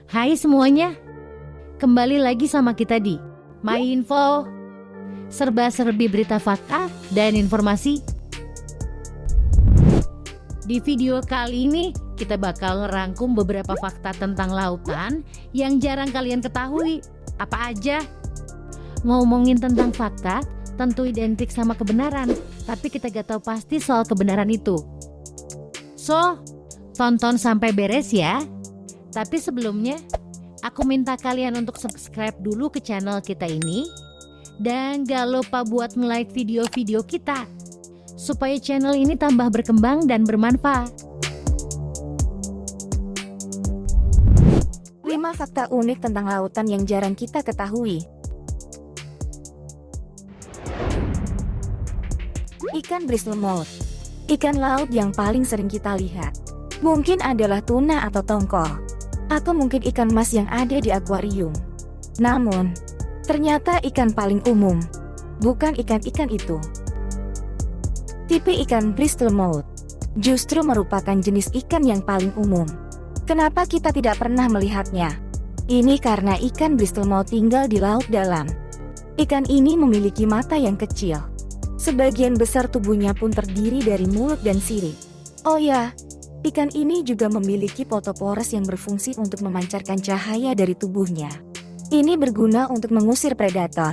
Hai semuanya, kembali lagi sama kita di My Info, serba-serbi berita fakta dan informasi. Di video kali ini, kita bakal ngerangkum beberapa fakta tentang lautan yang jarang kalian ketahui. Apa aja? Ngomongin tentang fakta, tentu identik sama kebenaran, tapi kita gak tahu pasti soal kebenaran itu. So, tonton sampai beres ya. Tapi sebelumnya, aku minta kalian untuk subscribe dulu ke channel kita ini. Dan gak lupa buat nge-like video-video kita, supaya channel ini tambah berkembang dan bermanfaat. 5 fakta unik tentang lautan yang jarang kita ketahui. Ikan bristlemouth, ikan laut yang paling sering kita lihat. Mungkin adalah tuna atau tongkol, atau mungkin ikan mas yang ada di akuarium. Namun, ternyata ikan paling umum bukan ikan-ikan itu. Tipe ikan bristlemouth justru merupakan jenis ikan yang paling umum. Kenapa kita tidak pernah melihatnya? Ini karena ikan bristlemouth tinggal di laut dalam. Ikan ini memiliki mata yang kecil. Sebagian besar tubuhnya pun terdiri dari mulut dan sirip. Oh ya, ikan ini juga memiliki fotopores yang berfungsi untuk memancarkan cahaya dari tubuhnya. Ini berguna untuk mengusir predator.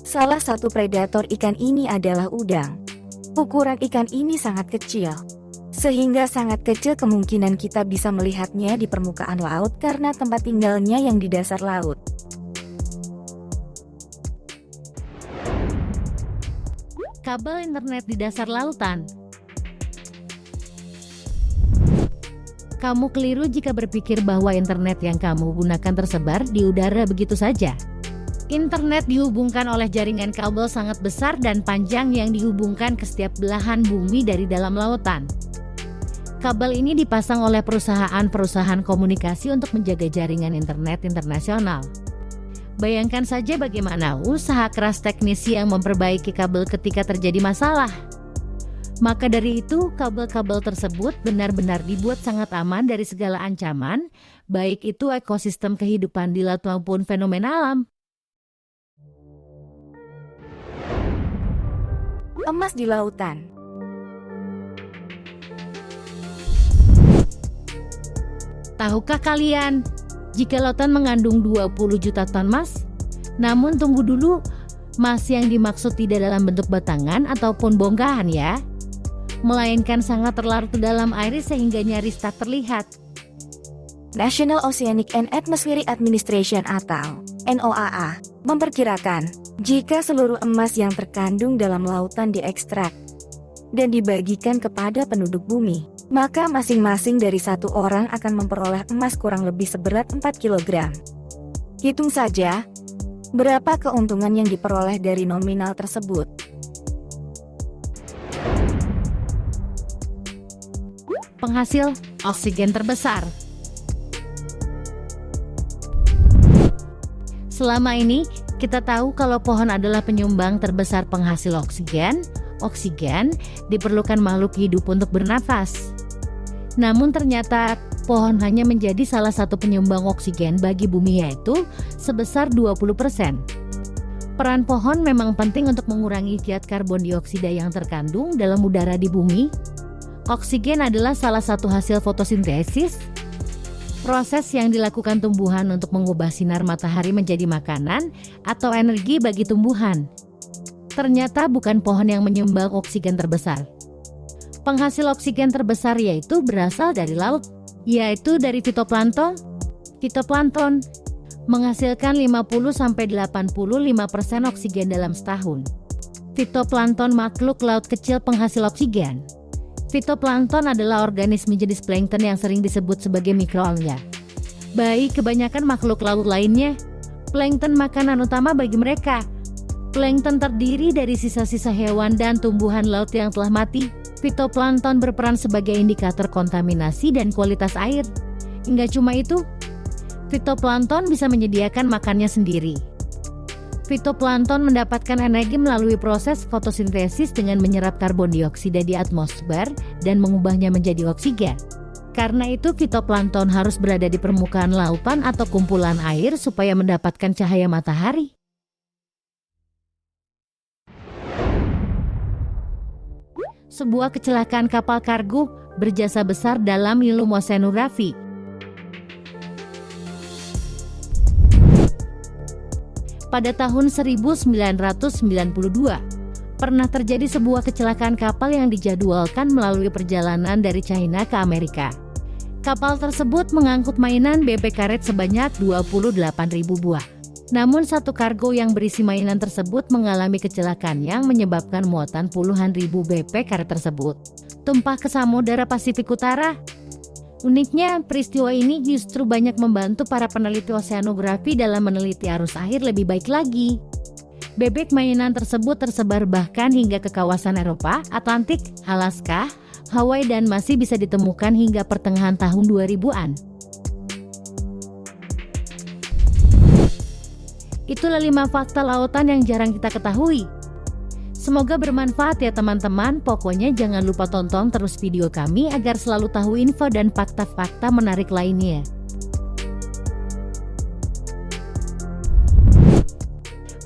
Salah satu predator ikan ini adalah udang. Ukuran ikan ini sangat kecil, sehingga sangat kecil kemungkinan kita bisa melihatnya di permukaan laut karena tempat tinggalnya yang di dasar laut. Kabel internet di dasar lautan. Kamu keliru jika berpikir bahwa internet yang kamu gunakan tersebar di udara begitu saja. Internet dihubungkan oleh jaringan kabel sangat besar dan panjang yang dihubungkan ke setiap belahan bumi dari dalam lautan. Kabel ini dipasang oleh perusahaan-perusahaan komunikasi untuk menjaga jaringan internet internasional. Bayangkan saja bagaimana usaha keras teknisi yang memperbaiki kabel ketika terjadi masalah. Maka dari itu, kabel-kabel tersebut benar-benar dibuat sangat aman dari segala ancaman, baik itu ekosistem kehidupan di laut maupun fenomena alam. Emas di lautan. Tahukah kalian, jika lautan mengandung 20 juta ton emas? Namun tunggu dulu, emas yang dimaksud tidak dalam bentuk batangan ataupun bongkahan ya, melainkan sangat terlarut ke dalam air sehingga nyaris tak terlihat. National Oceanic and Atmospheric Administration atau NOAA memperkirakan jika seluruh emas yang terkandung dalam lautan diekstrak dan dibagikan kepada penduduk bumi, maka masing-masing dari satu orang akan memperoleh emas kurang lebih seberat 4 kg. Hitung saja, berapa keuntungan yang diperoleh dari nominal tersebut. Penghasil oksigen terbesar. Selama ini, kita tahu kalau pohon adalah penyumbang terbesar penghasil oksigen. Oksigen diperlukan makhluk hidup untuk bernafas. Namun ternyata pohon hanya menjadi salah satu penyumbang oksigen bagi bumi, yaitu sebesar 20%. Peran pohon memang penting untuk mengurangi zat karbon dioksida yang terkandung dalam udara di bumi. Oksigen adalah salah satu hasil fotosintesis, proses yang dilakukan tumbuhan untuk mengubah sinar matahari menjadi makanan atau energi bagi tumbuhan. Ternyata bukan pohon yang menyumbang oksigen terbesar. Penghasil oksigen terbesar yaitu berasal dari laut, yaitu dari fitoplankton. Fitoplankton menghasilkan 50-85% oksigen dalam setahun. Fitoplankton makhluk laut kecil penghasil oksigen. Fitoplankton adalah organisme jenis plankton yang sering disebut sebagai mikroalga. Baik kebanyakan makhluk laut lainnya, plankton makanan utama bagi mereka. Plankton terdiri dari sisa-sisa hewan dan tumbuhan laut yang telah mati. Fitoplankton berperan sebagai indikator kontaminasi dan kualitas air. Enggak cuma itu, fitoplankton bisa menyediakan makannya sendiri. Fitoplankton mendapatkan energi melalui proses fotosintesis dengan menyerap karbon dioksida di atmosfer dan mengubahnya menjadi oksigen. Karena itu fitoplankton harus berada di permukaan lautan atau kumpulan air supaya mendapatkan cahaya matahari. Sebuah kecelakaan kapal kargo berjasa besar dalam ilmu oseanografi. Pada tahun 1992, pernah terjadi sebuah kecelakaan kapal yang dijadwalkan melalui perjalanan dari China ke Amerika. Kapal tersebut mengangkut mainan BP karet sebanyak 28.000 buah. Namun satu kargo yang berisi mainan tersebut mengalami kecelakaan yang menyebabkan muatan puluhan ribu BP karet tersebut tumpah ke Samudra Pasifik Utara. Uniknya, peristiwa ini justru banyak membantu para peneliti oseanografi dalam meneliti arus air lebih baik lagi. Bebek mainan tersebut tersebar bahkan hingga ke kawasan Eropa, Atlantik, Alaska, Hawaii dan masih bisa ditemukan hingga pertengahan tahun 2000-an. Itulah 5 fakta lautan yang jarang kita ketahui. Semoga bermanfaat ya teman-teman. Pokoknya jangan lupa tonton terus video kami agar selalu tahu info dan fakta-fakta menarik lainnya.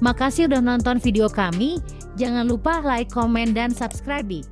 Makasih udah nonton video kami. Jangan lupa like, komen, dan subscribe.